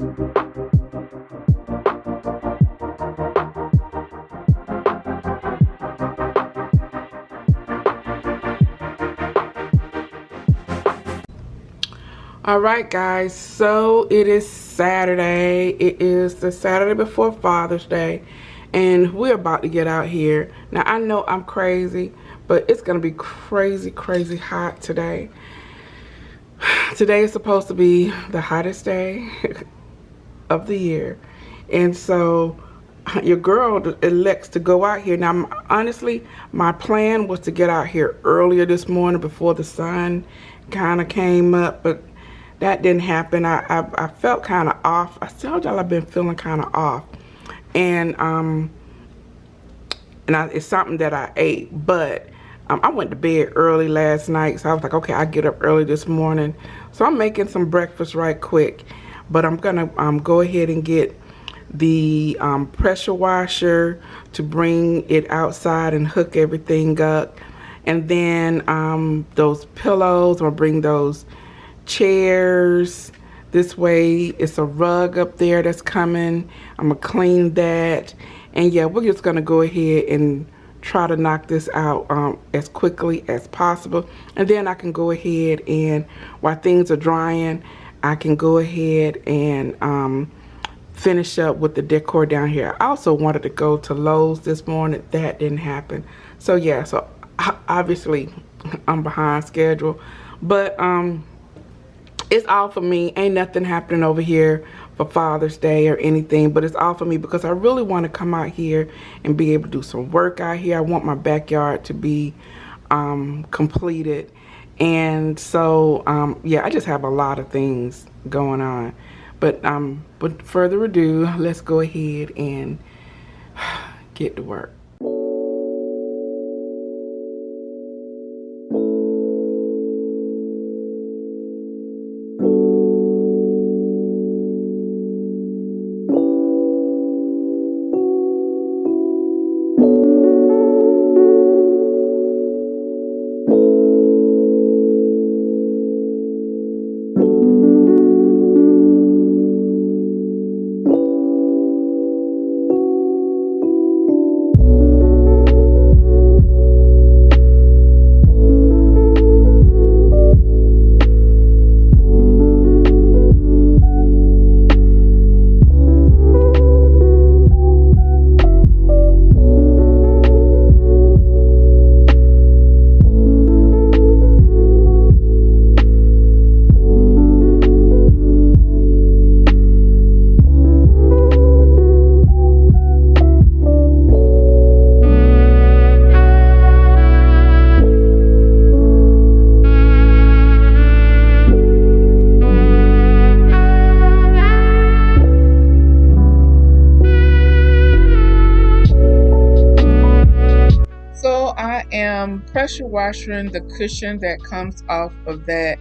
Alright guys, so it is Saturday. It is the Saturday before Father's Day, and we're about to get out here. Now I know I'm crazy, but it's gonna be crazy hot today. Today is supposed to be the hottest day of the year, and so your girl elects to go out here. Now honestly, my plan was to get out here earlier this morning before the sun kind of came up, but that didn't happen. I felt kind of off. I told y'all I've been feeling kind of off, and it's something that I ate. But I went to bed early last night, so I was like, okay, I get up early this morning. So I'm making some breakfast right quick. But I'm gonna go ahead and get the pressure washer to bring it outside and hook everything up, and then those pillows. I'm gonna bring those chairs this way. It's a rug up there that's coming. I'm gonna clean that, and yeah, we're just gonna go ahead and try to knock this out as quickly as possible, and then I can go ahead and, while things are drying, I can go ahead and finish up with the decor down here. I also wanted to go to Lowe's this morning. That didn't happen. So yeah, so obviously I'm behind schedule, but it's all for me. Ain't nothing happening over here for Father's Day or anything, but it's all for me because I really want to come out here and be able to do some work out here. I want my backyard to be completed, and so yeah, I just have a lot of things going on. But with further ado, let's go ahead and get to work. Pressure washing the cushion that comes off of that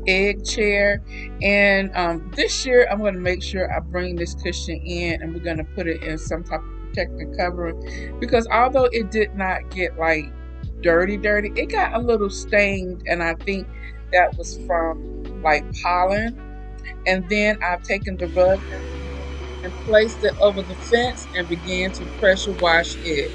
egg chair, and this year I'm going to make sure I bring this cushion in, and we're going to put it in some type of protective covering, because although it did not get like dirty, it got a little stained, and I think that was from like pollen. And then I've taken the rug and placed it over the fence and began to pressure wash it.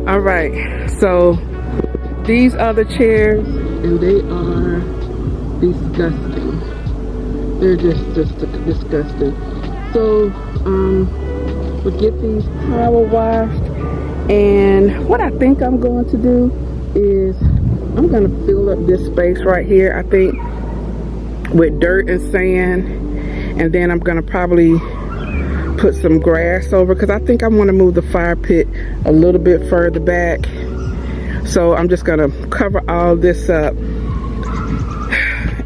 Alright, so these are the chairs, and they are disgusting. They're just disgusting. So we'll get these power washed, and what I think I'm going to do is I'm going to fill up this space right here, I think, with dirt and sand, and then I'm going to probably put some grass over, because I think I want to move the fire pit a little bit further back. So I'm just gonna cover all this up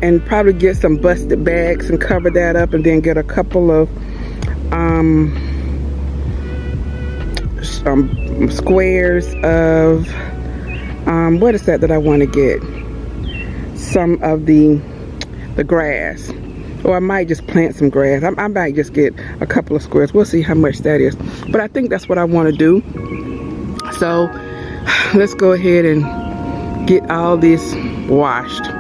and probably get some busted bags and cover that up, and then get a couple of squares of what is that I want to get? Some of the grass. Or I might just plant some grass. I might just get a couple of squares. We'll see how much that is. But I think that's what I want to do. So let's go ahead and get all this washed.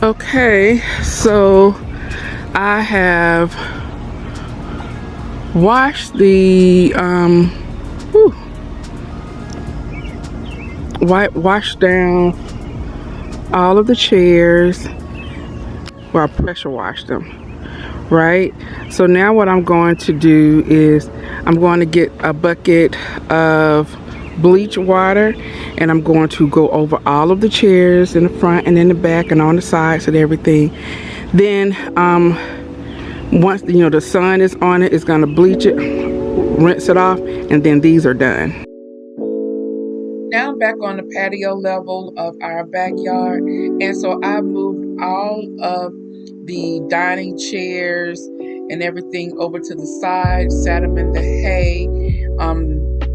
Okay, so I have washed the washed down all of the chairs. Well, I pressure washed them, right? So now what I'm going to do is I'm going to get a bucket of bleach water, and I'm going to go over all of the chairs in the front and in the back and on the sides and everything. Then once the sun is on it, it's going to bleach it, rinse it off, and then these are done. Now I'm back on the patio level of our backyard, and so I moved all of the dining chairs and everything over to the side, sat them in the hay,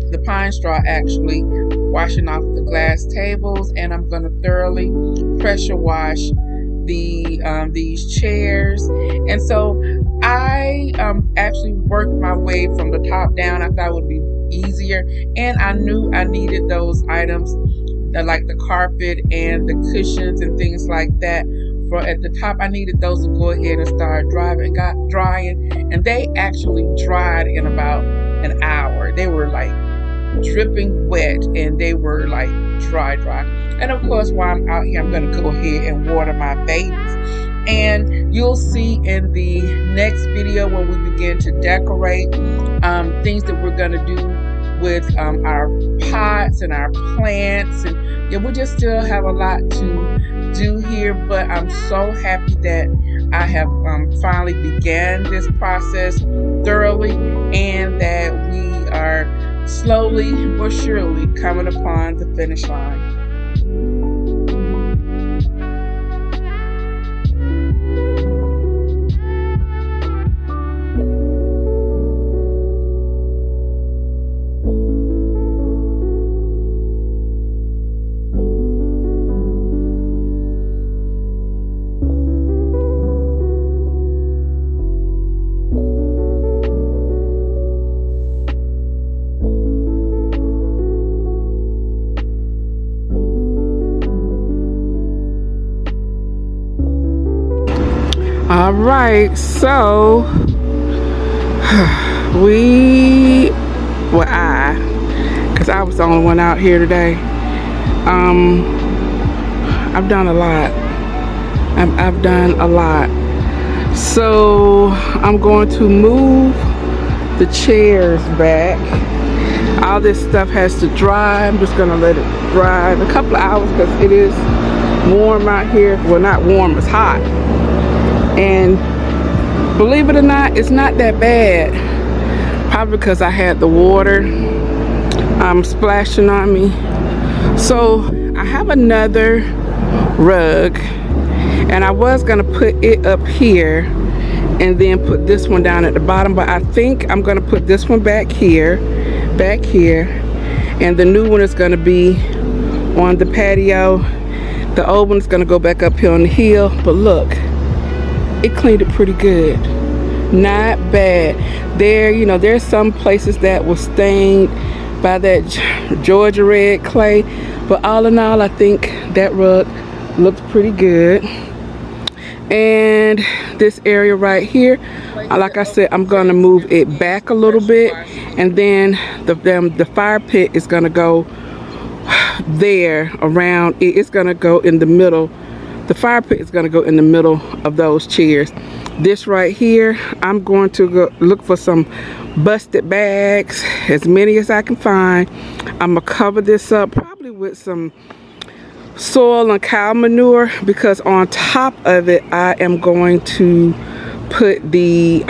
the pine straw actually, washing off the glass tables, and I'm going to thoroughly pressure wash these chairs. And so I actually worked my way from the top down. I thought it would be easier, and I knew I needed those items like the carpet and the cushions and things like that. For at the top, I needed those to go ahead and start drying, and they actually dried in about an hour. They were like dripping wet, and they were like dry. And of course, while I'm out here, I'm going to go ahead and water my babies. And you'll see in the next video when we begin to decorate things that we're going to do with our pots and our plants. And yeah, we just still have a lot to do here, but I'm so happy that I have finally began this process thoroughly, and that we are slowly but surely coming upon the finish line. All right, so we, well, because I was the only one out here today. Um, I've done a lot. I've done a lot. So I'm going to move the chairs back. All this stuff has to dry. I'm just gonna let it dry in a couple of hours because it is warm out here. Well, not warm, it's hot. And believe it or not, it's not that bad. Probably because I had the water splashing on me. So I have another rug, and I was gonna put it up here and then put this one down at the bottom, but I think I'm gonna put this one back here, and the new one is gonna be on the patio. The old one's gonna go back up here on the hill. But look, it cleaned it pretty good. Not bad. There, you know, there's some places that was stained by that Georgia red clay, but all in all, I think that rug looks pretty good. And this area right here, like I said, I'm gonna move it back a little bit, and then the fire pit is gonna go there around it. It's gonna go in the middle. The fire pit is gonna go in the middle of those chairs. This right here, I'm going to go look for some busted bags, as many as I can find. I'm gonna cover this up probably with some soil and cow manure, because on top of it I am going to put the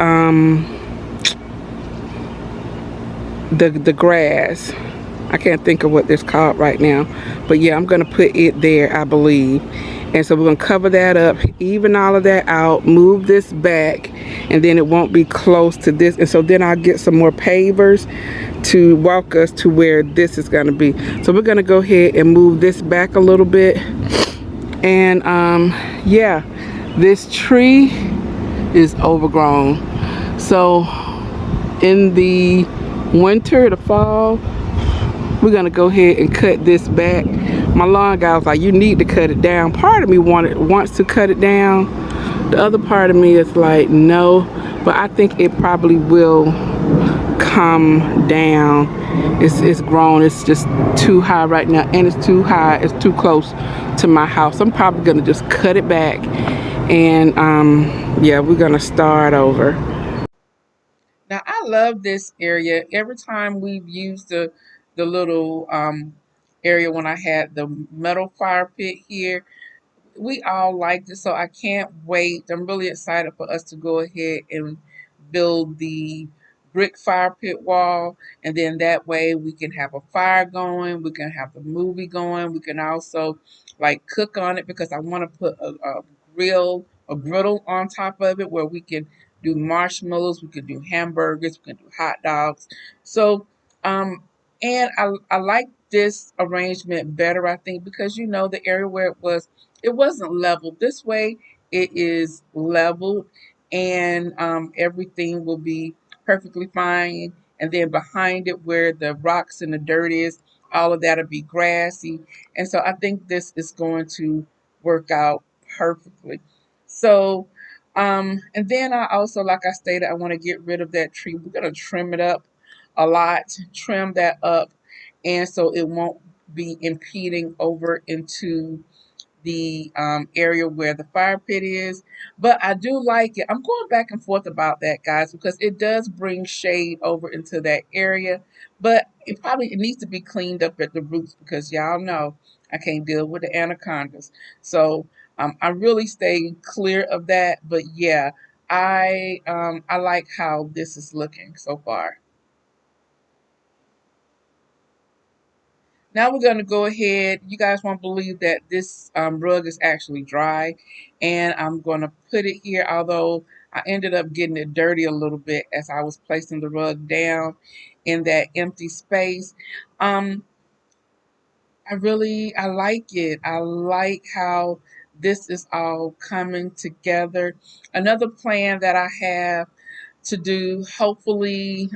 grass. I can't think of what it's called right now, but yeah, I'm gonna put it there, I believe. And so we're gonna cover that up, even all of that out, move this back, and then it won't be close to this. And so then I'll get some more pavers to walk us to where this is gonna be. So we're gonna go ahead and move this back a little bit. And yeah, this tree is overgrown. So in the winter, the fall, we're gonna go ahead and cut this back. My lawn guy was like, you need to cut it down. Part of me wants to cut it down. The other part of me is like, no, but I think it probably will come down. It's grown. It's just too high right now, and it's too high. It's too close to my house. I'm probably gonna just cut it back, and yeah, we're gonna start over. Now I love this area. Every time we've used the little area when I had the metal fire pit here, we all liked it, so I can't wait. I'm really excited for us to go ahead and build the brick fire pit wall, and then that way we can have a fire going, we can have the movie going, we can also like cook on it, because I want to put a griddle on top of it where we can do marshmallows, we can do hamburgers, we can do hot dogs. So um and I like this arrangement better, I think, because you know the area where it wasn't leveled. This way it is leveled, and everything will be perfectly fine. And then behind it where the rocks and the dirt is, all of that'll be grassy. And so I think this is going to work out perfectly. So and then I also, like I stated, I want to get rid of that tree. We're going to trim it up a lot, trim that up, and so it won't be impeding over into the area where the fire pit is. But I do like it. I'm going back and forth about that, guys, because it does bring shade over into that area. But it needs to be cleaned up at the roots, because y'all know I can't deal with the anacondas. So I really stay clear of that. But yeah, I like how this is looking so far. Now we're going to go ahead. You guys won't believe that this rug is actually dry. And I'm going to put it here, although I ended up getting it dirty a little bit as I was placing the rug down in that empty space. Um, I like it. I like how this is all coming together. Another plan that I have to do, hopefully,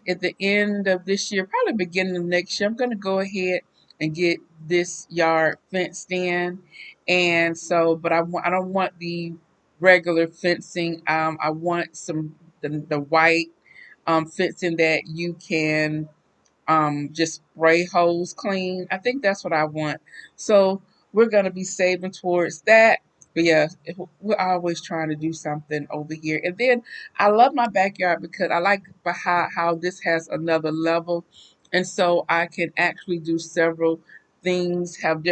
at the end of this year, probably beginning of next year, I'm going to go ahead and get this yard fenced in. And so, but I don't want the regular fencing. I want the white fencing that you can just spray hose clean. I think that's what I want. So we're gonna be saving towards that. But yeah, we're always trying to do something over here. And then I love my backyard because I like how this has another level, and so I can actually do several things. Have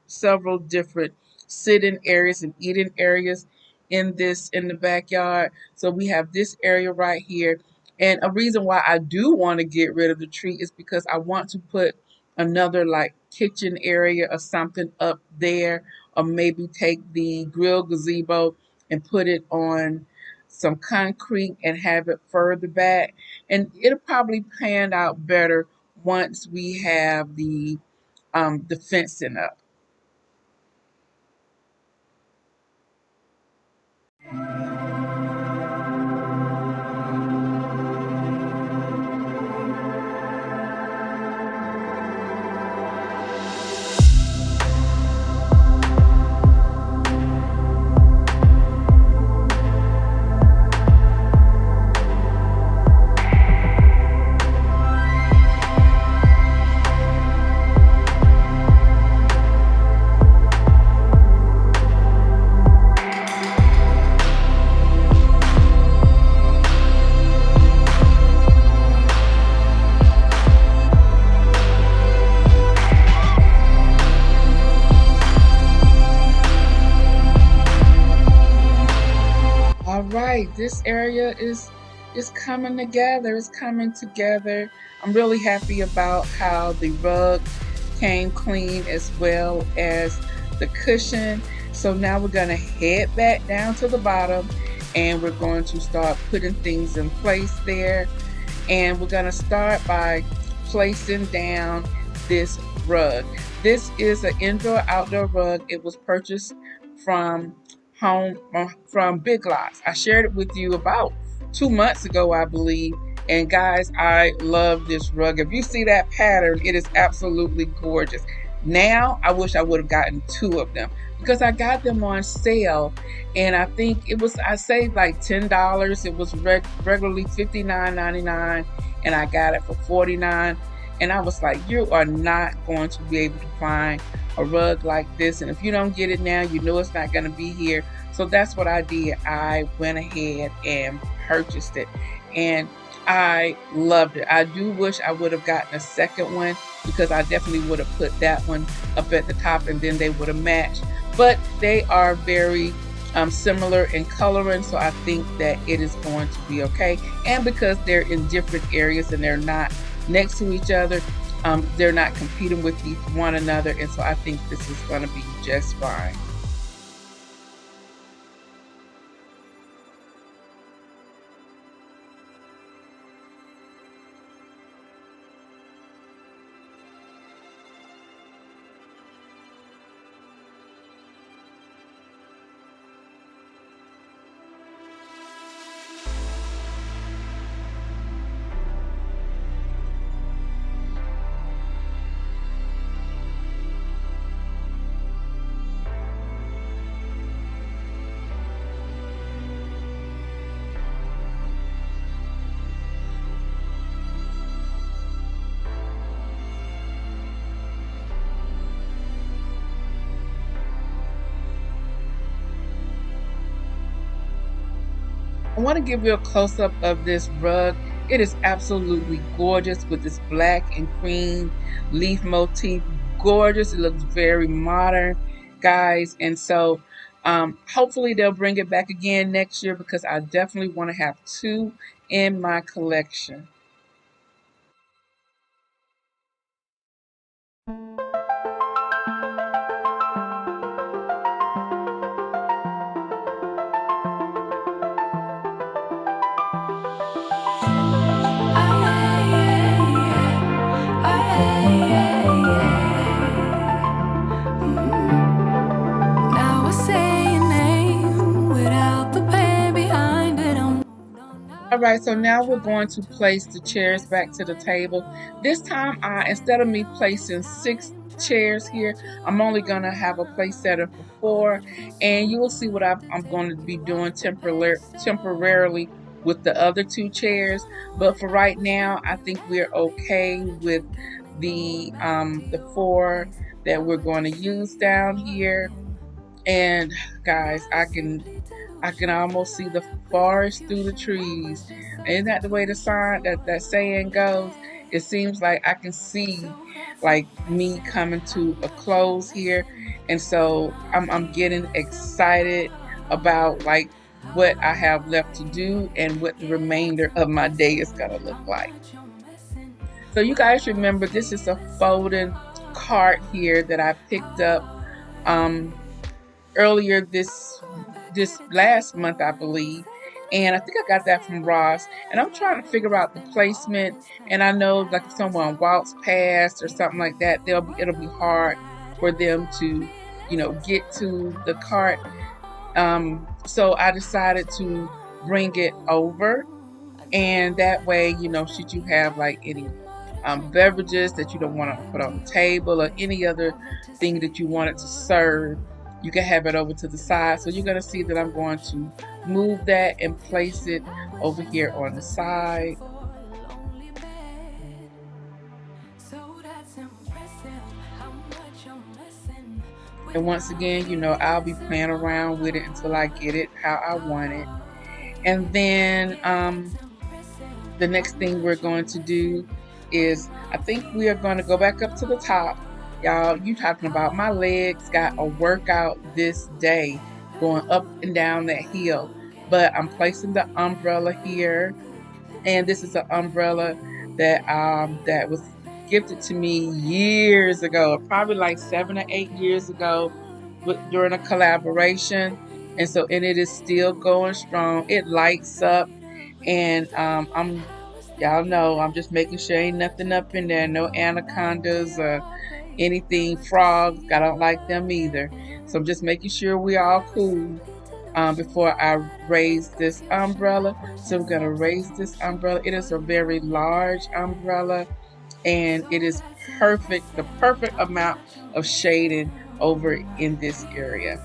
several different sitting areas and eating areas in the backyard. So we have this area right here, and a reason why I do want to get rid of the tree is because I want to put another like kitchen area or something up there, or maybe take the grill gazebo and put it on some concrete and have it further back. And it'll probably pan out better once we have the fencing up. All right, this area is coming together. It's coming together. I'm really happy about how the rug came clean as well as the cushion. So now we're gonna head back down to the bottom and we're going to start putting things in place there. And we're going to start by placing down this rug. This is an indoor outdoor rug. It was purchased from from Big Lots. I shared it with you about 2 months ago, I believe. And guys, I love this rug. If you see that pattern, it is absolutely gorgeous. Now, I wish I would have gotten two of them because I got them on sale, and I think I saved like $10. It was regularly $59.99, and I got it for $49. And I was like, you are not going to be able to find a rug like this, and if you don't get it now, you know it's not going to be here. So that's what I did. I went ahead and purchased it, and I loved it. I do wish I would have gotten a second one because I definitely would have put that one up at the top, and then they would have matched. But they are very similar in coloring, so I think that it is going to be okay. And because they're in different areas and they're not next to each other, they're not competing with one another, and so I think this is going to be just fine. I want to give you a close up of this rug. It is absolutely gorgeous with this black and cream leaf motif. Gorgeous. It looks very modern, guys. And so hopefully they'll bring it back again next year because I definitely want to have two in my collection. All right, so now we're going to place the chairs back to the table. This time, instead of me placing six chairs here. I'm only gonna have a place setter for 4, and you will see what I'm going to be doing temporarily with the other 2 chairs. But for right now, I think we're okay with the 4 that we're going to use down here. And guys, I can almost see the forest through the trees. Isn't that the way the sign that saying goes? It seems like I can see like me coming to a close here, and so I'm getting excited about like what I have left to do and what the remainder of my day is gonna look like. So you guys remember, this is a folding cart here that I picked up um earlier this last month, I believe. And I think I got that from Ross. And I'm trying to figure out the placement. And I know like if someone walks past or something like that, it'll be hard for them to, get to the cart. So I decided to bring it over, and that way, should you have like any beverages that you don't want to put on the table or any other thing that you wanted to serve, you can have it over to the side. So you're going to see that I'm going to move that and place it over here on the side. And once again, I'll be playing around with it until I get it how I want it. And then the next thing we're going to do is, I think we are going to go back up to the top. Y'all, you talking about my legs got a workout this day going up and down that hill. But I'm placing the umbrella here, and this is an umbrella that was gifted to me years ago, probably like 7 or 8 years ago, during a collaboration. And it is still going strong. It lights up, and y'all know I'm just making sure ain't nothing up in there, no anacondas or anything, frogs. I don't like them either. So I'm just making sure we're all cool before I raise this umbrella. So we're gonna raise this umbrella. It is a very large umbrella, and it is the perfect amount of shading over in this area.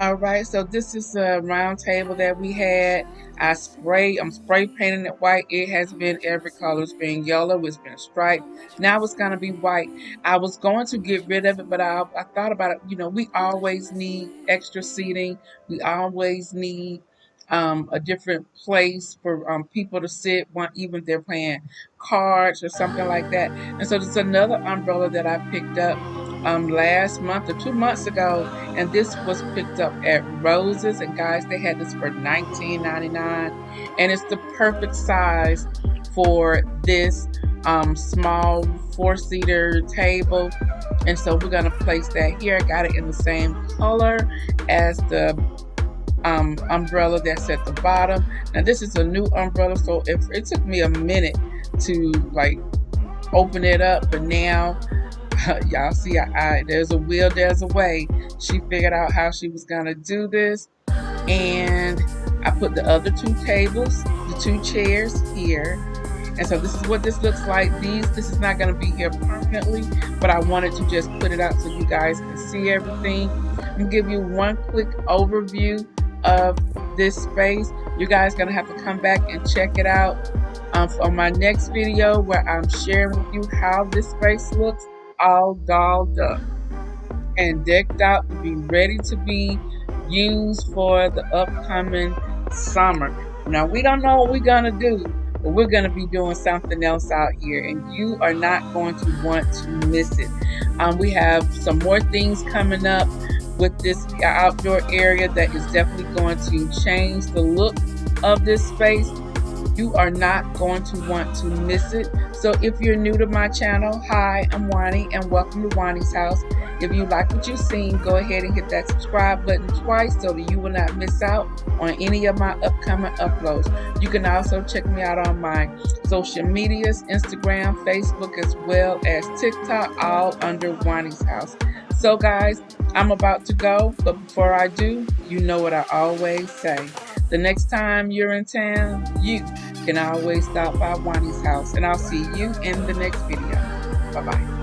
All right, so this is a round table that we had. I'm spray painting it white. It has been every color. It's been yellow, it's been striped. Now it's gonna be white. I was going to get rid of it, but I thought about it. We always need extra seating. We always need a different place for people to sit, even if they're playing cards or something like that. And so there's another umbrella that I picked up last month or 2 months ago, and this was picked up at Roses. And guys, they had this for $19.99, and it's the perfect size for this small 4-seater table. And so we're gonna place that here. I got it in the same color as the umbrella that's at the bottom. Now this is a new umbrella, so it took me a minute to like open it up, but now y'all see, there's a will, there's a way. She figured out how she was gonna do this, and I put the other 2 tables, the 2 chairs here. And so this is what this looks like. This is not gonna be here permanently, but I wanted to just put it out so you guys can see everything. I'm gonna give you one quick overview of this space. You guys gonna have to come back and check it out on my next video, where I'm sharing with you how this space looks, all dolled up and decked out to be ready to be used for the upcoming summer. Now we don't know what we're gonna do, but we're gonna be doing something else out here, and you are not going to want to miss it. We have some more things coming up with this outdoor area that is definitely going to change the look of this space. You are not going to want to miss it. So if you're new to my channel, hi, I'm Juani and welcome to Juani's house. If you like what you've seen, go ahead and hit that subscribe button twice so that you will not miss out on any of my upcoming uploads. You can also check me out on my social medias, Instagram, Facebook, as well as TikTok, all under Juani's house. So guys, I'm about to go, but before I do, you know what I always say. The next time you're in town, you can always stop by Juani's house, and I'll see you in the next video. Bye-bye.